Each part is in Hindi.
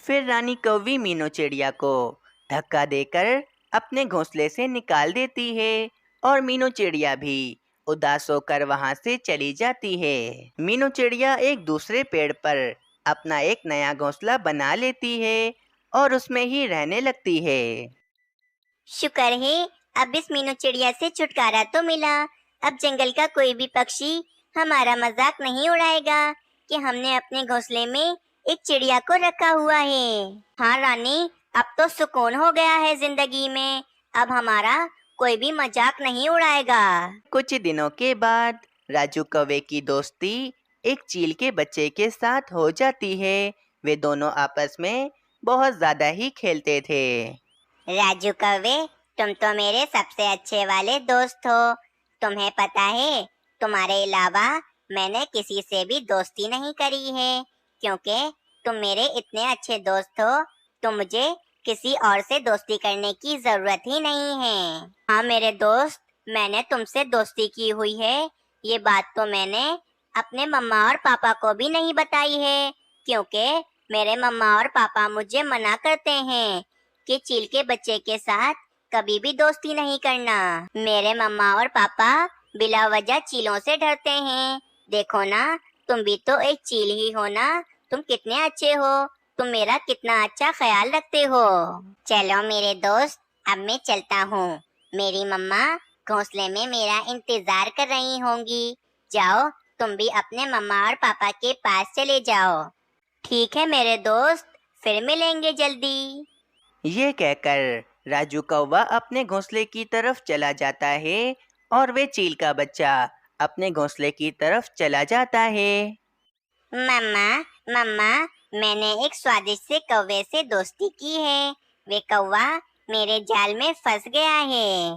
फिर रानी कौवी मीनू चिड़िया को धक्का देकर अपने घोंसले से निकाल देती है और मीनू चिड़िया भी उदास होकर वहां से चली जाती है। मीनू चिड़िया एक दूसरे पेड़ पर अपना एक नया घोंसला बना लेती है और उसमें ही रहने लगती है। शुक्र है अब इस मीनू चिड़िया से छुटकारा तो मिला। अब जंगल का कोई भी पक्षी हमारा मजाक नहीं उड़ाएगा कि हमने अपने घोंसले में एक चिड़िया को रखा हुआ है। हाँ रानी, अब तो सुकून हो गया है जिंदगी में। अब हमारा कोई भी मजाक नहीं उड़ाएगा। कुछ दिनों के बाद राजू कौवे की दोस्ती एक चील के बच्चे के साथ हो जाती है। वे दोनों आपस में बहुत ज्यादा ही खेलते थे। राजू कौवे, तुम तो मेरे सबसे अच्छे वाले दोस्त हो। तुम्हें पता है, तुम्हारे अलावा मैंने किसी से भी दोस्ती नहीं करी है, क्योंकि तुम मेरे इतने अच्छे दोस्त हो तो मुझे किसी और से दोस्ती करने की जरूरत ही नहीं है। हाँ मेरे दोस्त, मैंने तुमसे दोस्ती की हुई है, ये बात तो मैंने अपने मम्मा और पापा को भी नहीं बताई है, क्योंकि मेरे मम्मा और पापा मुझे मना करते हैं कि चील के बच्चे के साथ कभी भी दोस्ती नहीं करना। मेरे मम्मा और पापा बिला वजह चीलों से डरते हैं। देखो ना, तुम भी तो एक चील ही हो ना। तुम कितने अच्छे हो, तुम मेरा कितना अच्छा ख्याल रखते हो। चलो मेरे दोस्त, अब मैं चलता हूँ। मेरी मम्मा घोंसले में मेरा इंतजार कर रही होंगी। जाओ, तुम भी अपने मम्मा और पापा के पास चले जाओ। ठीक है मेरे दोस्त, फिर मिलेंगे जल्दी। ये कहकर राजू कौवा अपने घोंसले की तरफ चला जाता है और वे चील का बच्चा अपने घोंसले की तरफ चला जाता है। मम्मा, मम्मा, मैंने एक स्वादिष्ट से कौवे से दोस्ती की है। वे कौवा मेरे जाल में फंस गया है।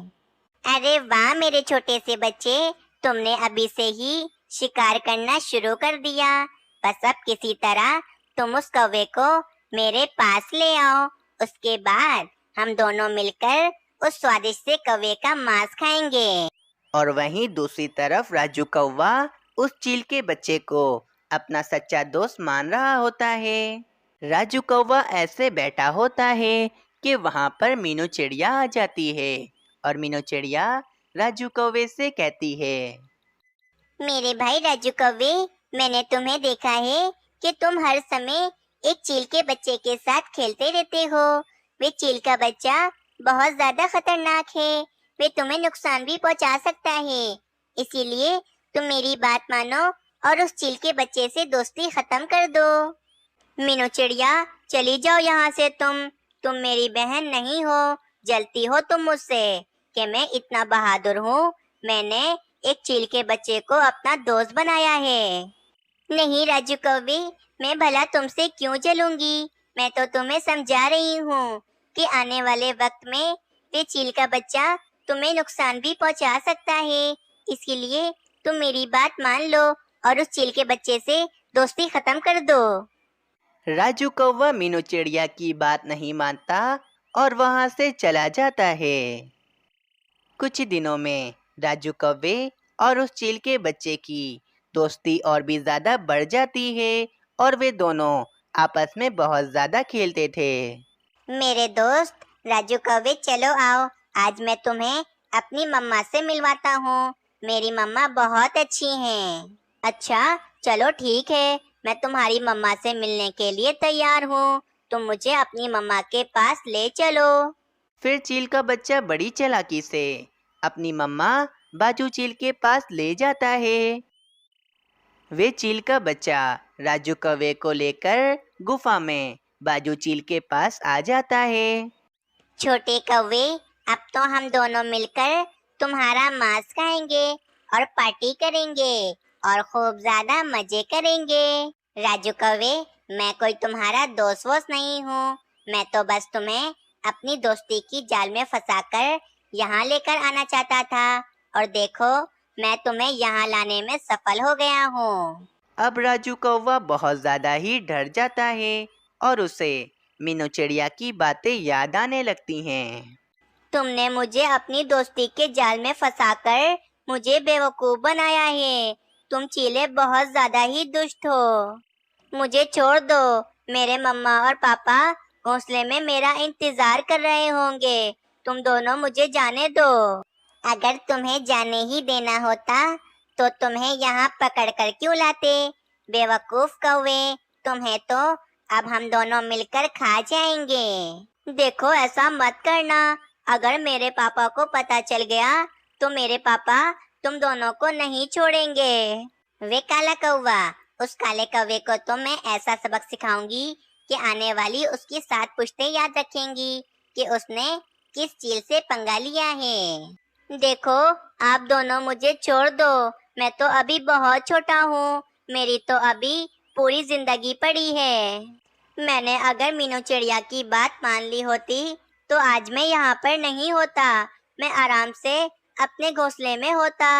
अरे वाह मेरे छोटे से बच्चे, तुमने अभी से ही शिकार करना शुरू कर दिया। बस अब किसी तरह तुम उस कौवे को मेरे पास ले आओ। उसके बाद हम दोनों मिलकर उस स्वादिष्ट से कौवे का मांस खाएंगे। और वहीं दूसरी तरफ राजू कौवा उस चील के बच्चे को अपना सच्चा दोस्त मान रहा होता है। राजू कौवा ऐसे बैठा होता है कि वहां पर मीनू चिड़िया आ जाती है और मीनू चिड़िया राजू कौवे से कहती है, मेरे भाई राजू कौवे, मैंने तुम्हें देखा है कि तुम हर समय एक चील के बच्चे के साथ खेलते रहते हो। वे चील का बच्चा बहुत ज्यादा खतरनाक है। वे तुम्हें नुकसान भी पहुंचा सकता है। इसीलिए तुम मेरी बात मानो और उस चील के बच्चे से दोस्ती खत्म कर दो। मीनू चिड़िया, चली जाओ यहाँ से। तुम मेरी बहन नहीं हो। जलती हो तुम मुझसे कि मैं इतना बहादुर हूँ। मैंने एक चील के बच्चे को अपना दोस्त बनाया है। नहीं राजू कौवे, मैं भला तुमसे क्यों जलूंगी। मैं तो तुम्हें समझा रही हूँ कि आने वाले वक्त में ये चील का बच्चा तुम्हें नुकसान भी पहुँचा सकता है। इसीलिए तुम मेरी बात मान लो और उस चील के बच्चे से दोस्ती खत्म कर दो। राजू कौवा मीनू चिड़िया की बात नहीं मानता और वहां से चला जाता है। कुछ दिनों में राजू कौवे और उस चील के बच्चे की दोस्ती और भी ज्यादा बढ़ जाती है और वे दोनों आपस में बहुत ज्यादा खेलते थे। मेरे दोस्त राजू कौवे, चलो आओ, आज मैं तुम्हें अपनी मम्मा से मिलवाता हूँ। मेरी मम्मा बहुत अच्छी हैं। अच्छा, चलो ठीक है, मैं तुम्हारी मम्मा से मिलने के लिए तैयार हूँ। तुम मुझे अपनी मम्मा के पास ले चलो। फिर चील का बच्चा बड़ी चालाकी से अपनी मम्मा बाजू चील के पास ले जाता है। वे चील का बच्चा राजू कौवे को लेकर गुफा में बाजू चील के पास आ जाता है। छोटे कौवे, अब तो हम दोनों मिलकर तुम्हारा मांस खाएंगे और पार्टी करेंगे और खूब ज्यादा मजे करेंगे। राजू कौवे, मैं कोई तुम्हारा दोस्त वोस्त नहीं हूँ। मैं तो बस तुम्हें अपनी दोस्ती की जाल में फंसाकर यहाँ लेकर आना चाहता था और देखो, मैं तुम्हें यहाँ लाने में सफल हो गया हूँ। अब राजू कौवा बहुत ज्यादा ही डर जाता है और उसे मीनू चिड़िया की बातें याद आने लगती हैं। तुमने मुझे अपनी दोस्ती के जाल में फंसाकर मुझे बेवकूफ बनाया है। तुम चीले बहुत ज्यादा ही दुष्ट हो। मुझे छोड़ दो, मेरे मम्मा और पापा घोंसले में मेरा इंतजार कर रहे होंगे। तुम दोनों मुझे जाने दो। अगर तुम्हें जाने ही देना होता तो तुम्हें यहाँ पकड़ कर क्यों लाते? बेवकूफ कौवे, तुम्हें तो अब हम दोनों मिलकर खा जाएंगे। देखो, ऐसा मत करना। अगर मेरे पापा को पता चल गया तो मेरे पापा तुम दोनों को नहीं छोड़ेंगे। वे काला कौवा, उस काले कौवे को तो मैं ऐसा सबक सिखाऊंगी कि आने वाली उसकी 7 पुश्तें याद रखेंगी कि उसने किस चील से पंगा लिया है। देखो, आप दोनों मुझे छोड़ दो। मैं तो अभी बहुत छोटा हूँ। मेरी तो अभी पूरी जिंदगी पड़ी है। मैंने अगर मीनू चिड़िया की बात मान ली होती तो आज मैं यहाँ पर नहीं होता। मैं आराम से अपने घोंसले में होता।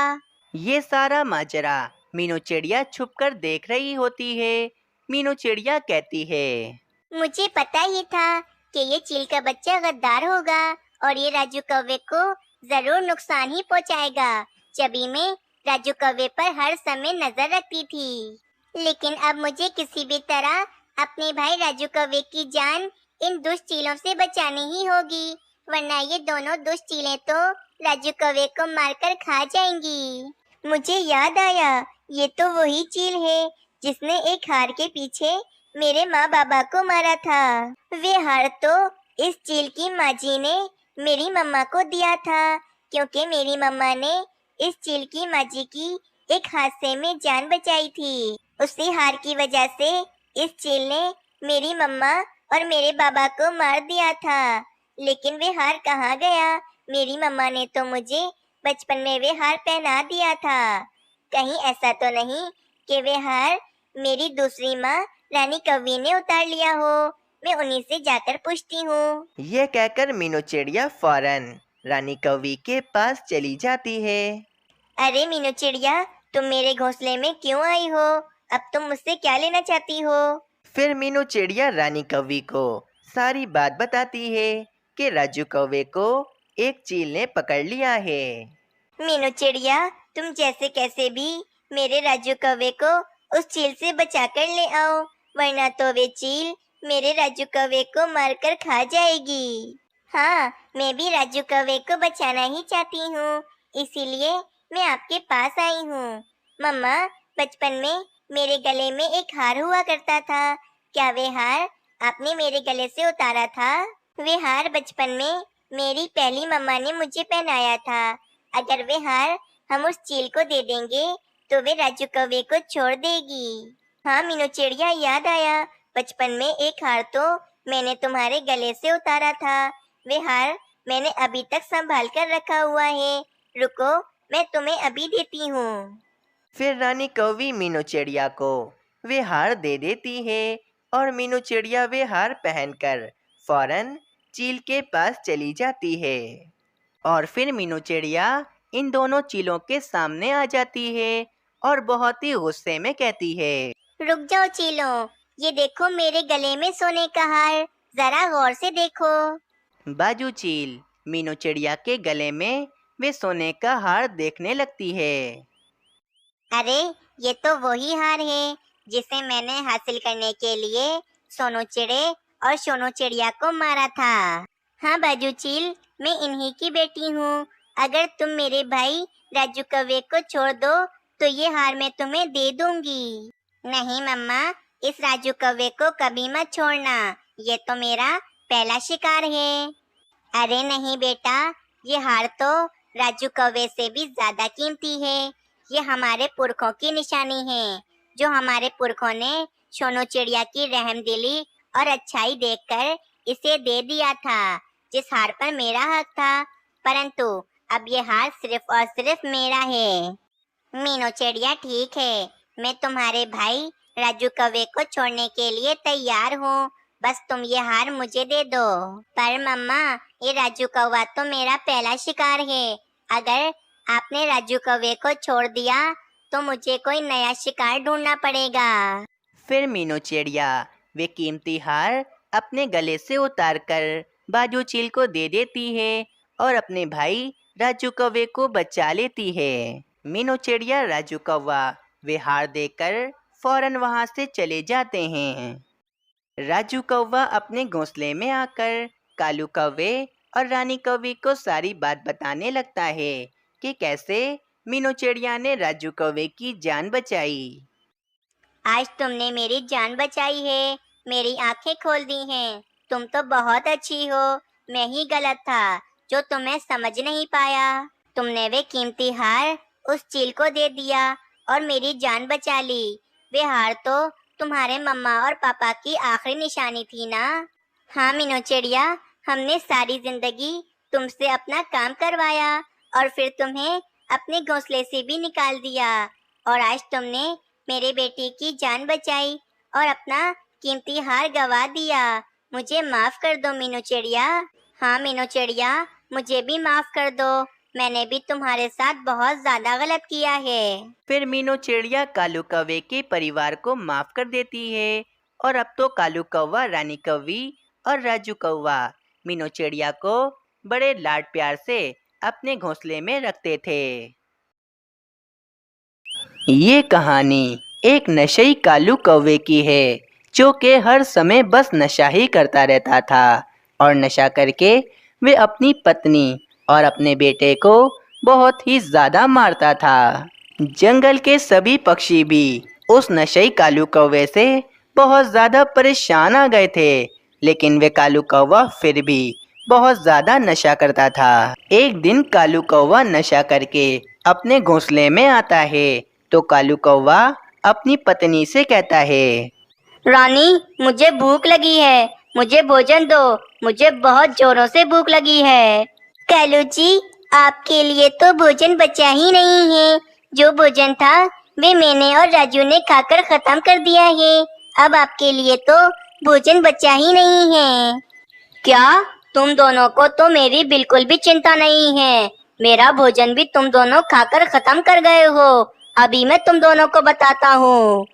ये सारा माजरा मीनू चिड़िया छुपकर देख रही होती है। मीनू चिड़िया कहती है, मुझे पता ही था कि ये चील का बच्चा गद्दार होगा और ये राजू कौवे को जरूर नुकसान ही पहुंचाएगा। जभी मैं राजू कौवे पर हर समय नजर रखती थी, लेकिन अब मुझे किसी भी तरह अपने भाई राजू कौवे की जान इन दुष्ट चीलों से बचानी ही होगी, वरना ये दोनों दुष्ट चीलें तो राजू कौवे को मारकर खा जाएंगी। मुझे याद आया, ये तो वही चील है जिसने एक हार के पीछे मेरे माँ बाबा को मारा था। वे हार तो इस चील की माँ जी ने मेरी मम्मा को दिया था, क्योंकि मेरी मम्मा ने इस चील की माँ जी की एक हादसे में जान बचाई थी। उसी हार की वजह से इस चील ने मेरी मम्मा और मेरे बाबा को मार दिया था। लेकिन वे हार कहाँ गया? मेरी मम्मा ने तो मुझे बचपन में वे हार पहना दिया था। कहीं ऐसा तो नहीं कि वे हार मेरी दूसरी माँ रानी कौवी ने उतार लिया हो। मैं उन्हीं से जाकर पूछती हूँ। यह कहकर मीनू चिड़िया फौरन रानी कौवी के पास चली जाती है। अरे मीनू चिड़िया, तुम मेरे घोंसले में क्यों आई हो? अब तुम मुझसे क्या लेना चाहती हो? फिर मीनू चिड़िया रानी कौवी को सारी बात बताती है कि राजू कौवे को एक चील ने पकड़ लिया है। मीनू चिड़िया, तुम जैसे कैसे भी मेरे राजू कौवे को उस चील से बचा कर ले आओ, वरना तो वे चील मेरे राजू कौवे को मारकर खा जाएगी। हाँ, मैं भी राजू कौवे को बचाना ही चाहती हूँ, इसीलिए मैं आपके पास आई हूँ। मम्मा, बचपन में मेरे गले में एक हार हुआ करता था। क्या वे हार आपने मेरे गले से उतारा था? वे हार बचपन में मेरी पहली मम्मा ने मुझे पहनाया था। अगर वे हार हम उस चील को दे देंगे तो वे राजू कौवे को छोड़ देगी। हाँ मीनू चिड़िया, याद आया, बचपन में एक हार तो मैंने तुम्हारे गले से उतारा था। वे हार मैंने अभी तक संभाल कर रखा हुआ है। रुको, मैं तुम्हें अभी देती हूँ। फिर रानी कौवी मीनू चिड़िया को वे हार दे देती है और मीनू चिड़िया वे हार पहनकर फौरन चील के पास चली जाती है। और फिर मीनू चिड़िया इन दोनों चीलों के सामने आ जाती है और बहुत ही गुस्से में कहती है, रुक जाओ चीलों, ये देखो मेरे गले में सोने का हार, जरा गौर से देखो। बाजू चील मीनू चिड़िया के गले में वे सोने का हार देखने लगती है। अरे, ये तो वही हार है जिसे मैंने हासिल करने के लिए सोनू चिड़े और सोनू चिड़िया को मारा था। हाँ बाजू चील, मैं इन्हीं की बेटी हूँ। अगर तुम मेरे भाई राजू कौवे को छोड़ दो तो ये हार मैं तुम्हें दे दूंगी। नहीं मम्मा, इस राजू कौवे को कभी मत छोड़ना, ये तो मेरा पहला शिकार है। अरे नहीं बेटा, ये हार तो राजू कौवे से भी ज्यादा कीमती है। ये हमारे पुरखों की निशानी है, जो हमारे पुरखों ने सोनू चिड़िया की रहमदिली और अच्छाई देखकर इसे दे दिया था। जिस हार पर मेरा हक था, परंतु अब ये हार सिर्फ और सिर्फ मेरा है। मीनू चिड़िया ठीक है, मैं तुम्हारे भाई राजू कौवे को छोड़ने के लिए तैयार हूँ, बस तुम ये हार मुझे दे दो। पर मम्मा, ये राजू कौवा तो मेरा पहला शिकार है। अगर आपने राजू कौवे को छोड़ दिया तो मुझे कोई नया शिकार ढूंढना पड़ेगा। फिर मीनू चिड़िया वे कीमती हार अपने गले से उतारकर बाजू चील को दे देती है और अपने भाई राजू कौवे को बचा लेती है। मीनू चिड़िया राजू कौवा वे हार देकर फौरन वहां से चले जाते हैं। राजू कौवा अपने घोंसले में आकर कालू कौवे और रानी कौवी को सारी बात बताने लगता है कि कैसे मीनू चिड़िया ने राजू कौवे की जान बचाई। आज तुमने मेरी जान बचाई है, मेरी आंखें खोल दी हैं। तुम तो बहुत अच्छी हो। मैं ही गलत था जो तुम्हें समझ नहीं पाया। तुमने वे कीमती हार उस चील को दे दिया और मेरी जान बचा ली। वे हार तो तुम्हारे मम्मा और पापा की आखिरी निशानी थी ना। हाँ मीनू चिड़िया, हमने सारी जिंदगी तुमसे अपना काम करवाया और फिर तुम्हें अपने घोंसले से भी निकाल दिया, और आज तुमने मेरे बेटे की जान बचाई और अपना कीमती हार गवा दिया। मुझे माफ कर दो मीनू चिड़िया। हाँ मीनू चिड़िया, मुझे भी माफ कर दो। मैंने भी तुम्हारे साथ बहुत ज्यादा गलत किया है। फिर मीनू चिड़िया कालू कौवे के परिवार को माफ कर देती है और अब तो कालू कौवा, रानी कौवी और राजू कौवा मीनू चिड़िया को बड़े लाड प्यार से अपने घोंसले में रखते थे। ये कहानी एक नशेई कालू कौवे की है जो कि हर समय बस नशा ही करता रहता था और नशा करके वे अपनी पत्नी और अपने बेटे को बहुत ही ज़्यादा मारता था। जंगल के सभी पक्षी भी उस नशेई कालू कौवे से बहुत ज़्यादा परेशान आ गए थे, लेकिन वे कालू कौवा फिर भी बहुत ज़्यादा नशा करता था। एक दिन कालू कौवा नशा करके अपने घोंसले में आता है तो कालू कौवा अपनी पत्नी से कहता है, रानी, मुझे भूख लगी है, मुझे भोजन दो, मुझे बहुत जोरों से भूख लगी है। कालू जी, आपके लिए तो भोजन बचा ही नहीं है। जो भोजन था वे मैंने और राजू ने खाकर खत्म कर दिया है। अब आपके लिए तो भोजन बचा ही नहीं है। क्या? तुम दोनों को तो मेरी बिल्कुल भी चिंता नहीं है। मेरा भोजन भी तुम दोनों खाकर खत्म कर गए हो। अभी मैं तुम दोनों को बताता हूँ।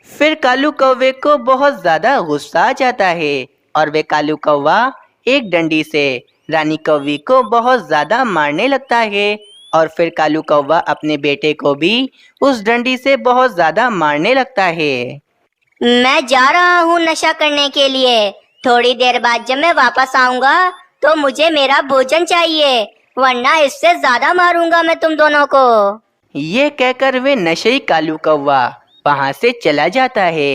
फिर कालू कौवे को बहुत ज़्यादा गुस्सा आ जाता है और वे कालू कौवा एक डंडी से रानी कौवी को बहुत ज़्यादा मारने लगता है और फिर कालू कौवा अपने बेटे को भी उस डंडी से बहुत ज़्यादा मारने लगता है। मैं जा रहा हूँ नशा करने के लिए। थोड़ी देर बाद जब मैं वापस आऊंगा तो मुझे मेरा भोजन चाहिए, वरना इससे ज्यादा मारूंगा मैं तुम दोनों को। ये कहकर वे नशेई कालू कौवा वहाँ से चला जाता है।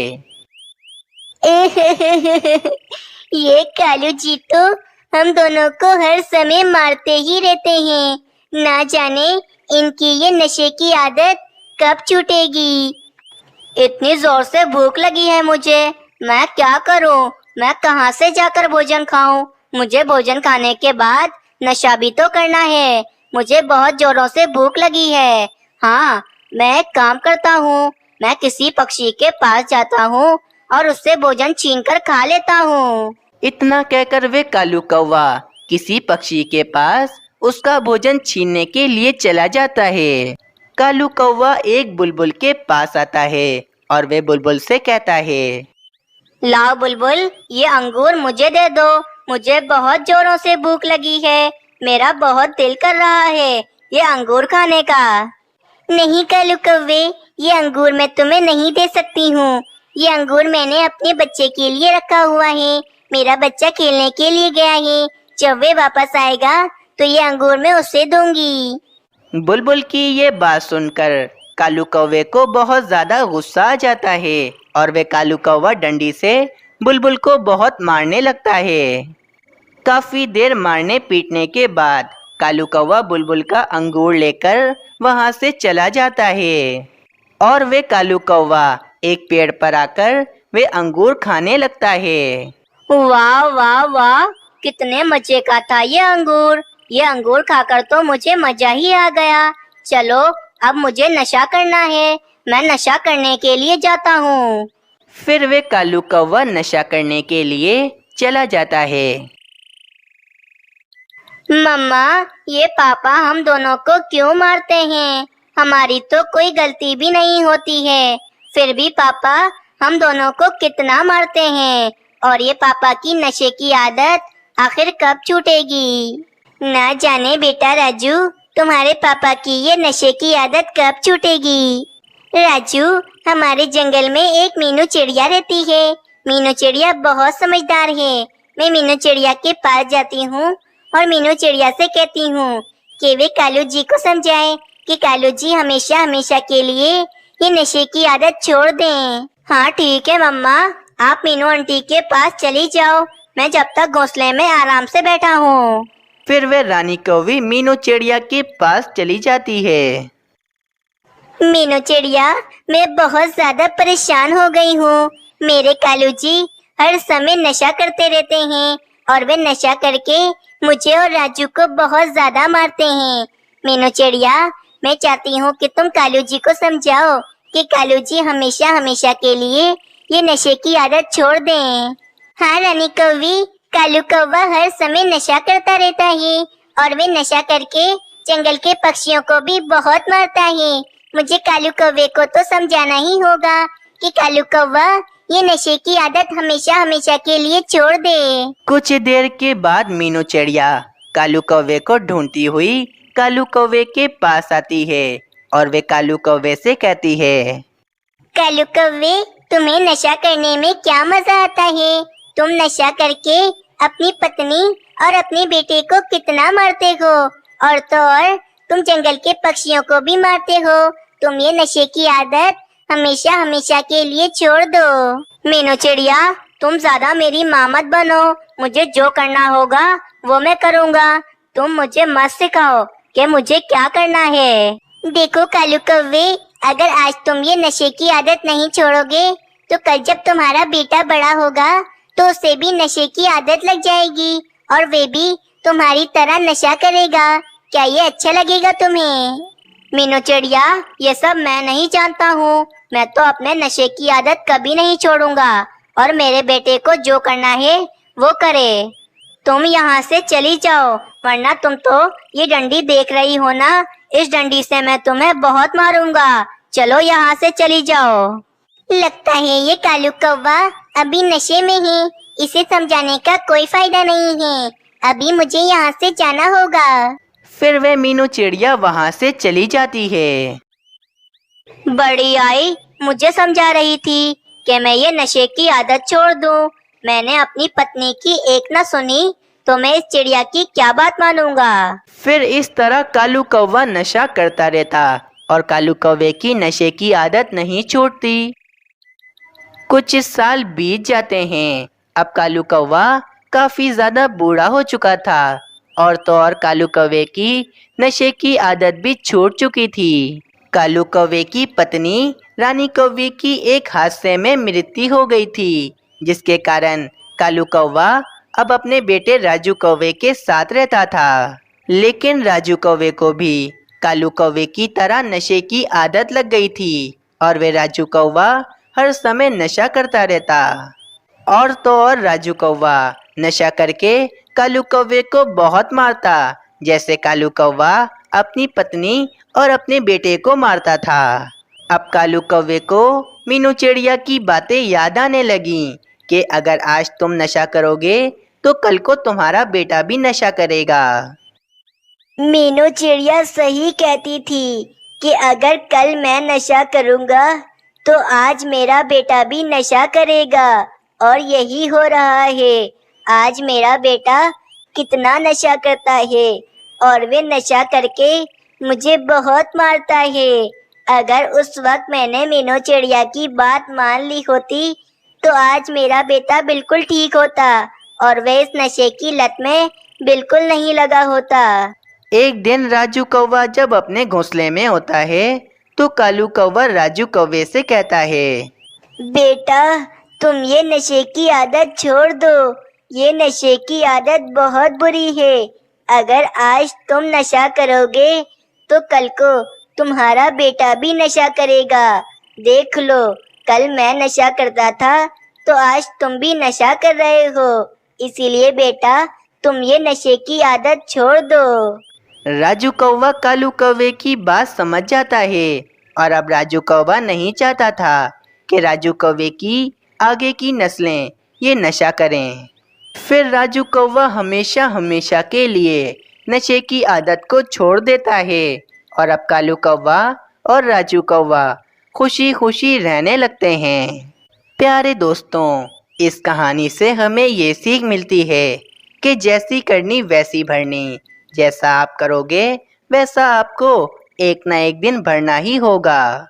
ये कालू जी तो हम दोनों को हर समय मारते ही रहते हैं। ना जाने इनकी ये नशे की आदत कब छूटेगी। इतनी जोर से भूख लगी है मुझे, मैं क्या करूं? मैं कहां से जाकर भोजन खाऊं? मुझे भोजन खाने के बाद नशा भी तो करना है। मुझे बहुत जोरों से भूख लगी है। हाँ, मैं एक काम करता हूँ। मैं किसी पक्षी के पास जाता हूँ और उससे भोजन छीनकर खा लेता हूँ। इतना कहकर वे कालू कौवा किसी पक्षी के पास उसका भोजन छीनने के लिए चला जाता है। कालू कौवा एक बुलबुल के पास आता है और वे बुलबुल से कहता है, लाओ बुलबुल, ये अंगूर मुझे दे दो। मुझे बहुत जोरों से भूख लगी है। मेरा बहुत दिल कर रहा है ये अंगूर खाने का। नहीं कालू कौवे, ये अंगूर मैं तुम्हें नहीं दे सकती हूँ। ये अंगूर मैंने अपने बच्चे के लिए रखा हुआ है। मेरा बच्चा खेलने के लिए गया है। जब वे वापस आएगा तो ये अंगूर मैं उसे दूंगी। बुलबुल की ये बात सुनकर कालू कौवे को बहुत ज़्यादा गुस्सा आ जाता है और वे कालू कौवा डंडी से बुलबुल को बहुत मारने लगता है। काफ़ी देर मारने पीटने के बाद कालू कौवा बुलबुल का अंगूर लेकर वहाँ से चला जाता है और वे कालू कौवा एक पेड़ पर आकर वे अंगूर खाने लगता है। वाह वाह वाह, कितने मजे का था ये अंगूर। ये अंगूर खाकर तो मुझे मजा ही आ गया। चलो, अब मुझे नशा करना है। मैं नशा करने के लिए जाता हूँ। फिर वे कालू कौवा नशा करने के लिए चला जाता है। मम्मा, ये पापा हम दोनों को क्यों मारते हैं? हमारी तो कोई गलती भी नहीं होती है, फिर भी पापा हम दोनों को कितना मारते हैं। और ये पापा की नशे की आदत आखिर कब छूटेगी? ना जाने बेटा राजू, तुम्हारे पापा की ये नशे की आदत कब छूटेगी? राजू, हमारे जंगल में एक मीनू चिड़िया रहती है। मीनू चिड़िया बहुत समझदार है। मैं मीनू चिड़िया के पास जाती हूँ और मीनू चिड़िया से कहती हूँ कि वे कालू जी को समझाएं कि कालू जी हमेशा हमेशा के लिए ये नशे की आदत छोड़ दें। हाँ ठीक है मम्मा, आप मीनू आंटी के पास चली जाओ, मैं जब तक घोंसले में आराम से बैठा हूँ। फिर वह रानी कौवी मीनू चिड़िया के पास चली जाती है। मीनू चिड़िया, मैं बहुत ज्यादा परेशान हो गई हूँ। मेरे कालू जी हर समय नशा करते रहते हैं और वे नशा करके मुझे और राजू को बहुत ज्यादा मारते हैं। मीनू चिड़िया, मैं चाहती हूँ कि तुम कालू जी को समझाओ कि कालू जी हमेशा हमेशा के लिए ये नशे की आदत छोड़ दें। हाँ रानी कौवी, कालू कौवा हर समय नशा करता रहता है और वे नशा करके जंगल के पक्षियों को भी बहुत मारता है। मुझे कालू कौवे को तो समझाना ही होगा कि कालू कौवा ये नशे की आदत हमेशा हमेशा के लिए छोड़ दे। कुछ देर के बाद मीनू चिड़िया कालू कौवे को ढूंढती हुई कालू कौवे के पास आती है और वे कालू कौवे से कहती है, कालू कौवे, तुम्हें नशा करने में क्या मजा आता है? तुम नशा करके अपनी पत्नी और अपने बेटे को कितना मारते हो, और तो और तुम जंगल के पक्षियों को भी मारते हो। तुम ये नशे की आदत हमेशा हमेशा के लिए छोड़ दो। मीनू चिड़िया, तुम ज्यादा मेरी माँ मत बनो, मुझे जो करना होगा वो मैं करूँगा। तुम मुझे मत सिखाओ कि मुझे क्या करना है। देखो कालू कौवे, अगर आज तुम ये नशे की आदत नहीं छोड़ोगे तो कल जब तुम्हारा बेटा बड़ा होगा तो उसे भी नशे की आदत लग जाएगी और वे भी तुम्हारी तरह नशा करेगा। क्या ये अच्छा लगेगा तुम्हें? मीनू चिड़िया, ये सब मैं नहीं जानता हूँ। मैं तो अपने नशे की आदत कभी नहीं छोड़ूंगा और मेरे बेटे को जो करना है वो करे। तुम यहाँ से चली जाओ, वरना तुम तो ये डंडी देख रही हो ना, इस डंडी से मैं तुम्हें बहुत मारूंगा। चलो यहाँ से चली जाओ। लगता है ये कालू कौवा अभी नशे में है, इसे समझाने का कोई फायदा नहीं है। अभी मुझे यहाँ से जाना होगा। फिर वह मीनू चिड़िया वहाँ से चली जाती है। बड़ी आई मुझे समझा रही थी कि मैं ये नशे की आदत छोड़ दूं। मैंने अपनी पत्नी की एक न सुनी तो मैं इस चिड़िया की क्या बात मानूंगा। फिर इस तरह कालू कौवा नशा करता रहता और कालू कौवे की नशे की आदत नहीं छोड़ती। कुछ साल बीत जाते हैं। अब कालू कौवा काफी ज्यादा बूढ़ा हो चुका था और तो और कालू कौवे की नशे की आदत भी छूट चुकी थी। कालू कौवे की पत्नी रानी कौवे की एक हादसे में मृत्यु हो गई थी, जिसके कारण कालू कौवा अब अपने बेटे राजू कौवे के साथ रहता था। लेकिन राजू कौवे को भी कालू कौवे की तरह नशे की आदत लग गई थी और वे राजू कौवा हर समय नशा करता रहता। और तो और राजू कौवा नशा करके कालू कौवे को बहुत मारता, जैसे कालू कौवा अपनी पत्नी और अपने बेटे को मारता था। अब कालू कौवे को मीनू चिड़िया की बातें याद आने लगी कि अगर आज तुम नशा करोगे तो कल को तुम्हारा बेटा भी नशा करेगा। मीनू चिड़िया सही कहती थी कि अगर कल मैं नशा करूँगा तो आज मेरा बेटा भी नशा करेगा, और यही हो रहा है। आज मेरा बेटा कितना नशा करता है और वे नशा करके मुझे बहुत मारता है। अगर उस वक्त मैंने मीनू चिड़िया की बात मान ली होती तो आज मेरा बेटा बिल्कुल ठीक होता और वह इस नशे की लत में बिल्कुल नहीं लगा होता। एक दिन राजू कौवा जब अपने घोंसले में होता है तो कालू कौवा राजू कौवे से कहता है, बेटा, तुम ये नशे की आदत छोड़ दो। ये नशे की आदत बहुत बुरी है। अगर आज तुम नशा करोगे तो कल को तुम्हारा बेटा भी नशा करेगा। देख लो, कल मैं नशा करता था तो आज तुम भी नशा कर रहे हो। इसीलिए बेटा, तुम ये नशे की आदत छोड़ दो। राजू कौवा कालू कौवे की बात समझ जाता है और अब राजू कौवा नहीं चाहता था कि राजू कौवे की आगे की नस्लें ये नशा करें। फिर राजू कौवा हमेशा हमेशा के लिए नशे की आदत को छोड़ देता है और अब कालू कौवा और राजू कौवा खुशी खुशी रहने लगते हैं। प्यारे दोस्तों, इस कहानी से हमें ये सीख मिलती है कि जैसी करनी वैसी भरनी। जैसा आप करोगे वैसा आपको एक ना एक दिन भरना ही होगा।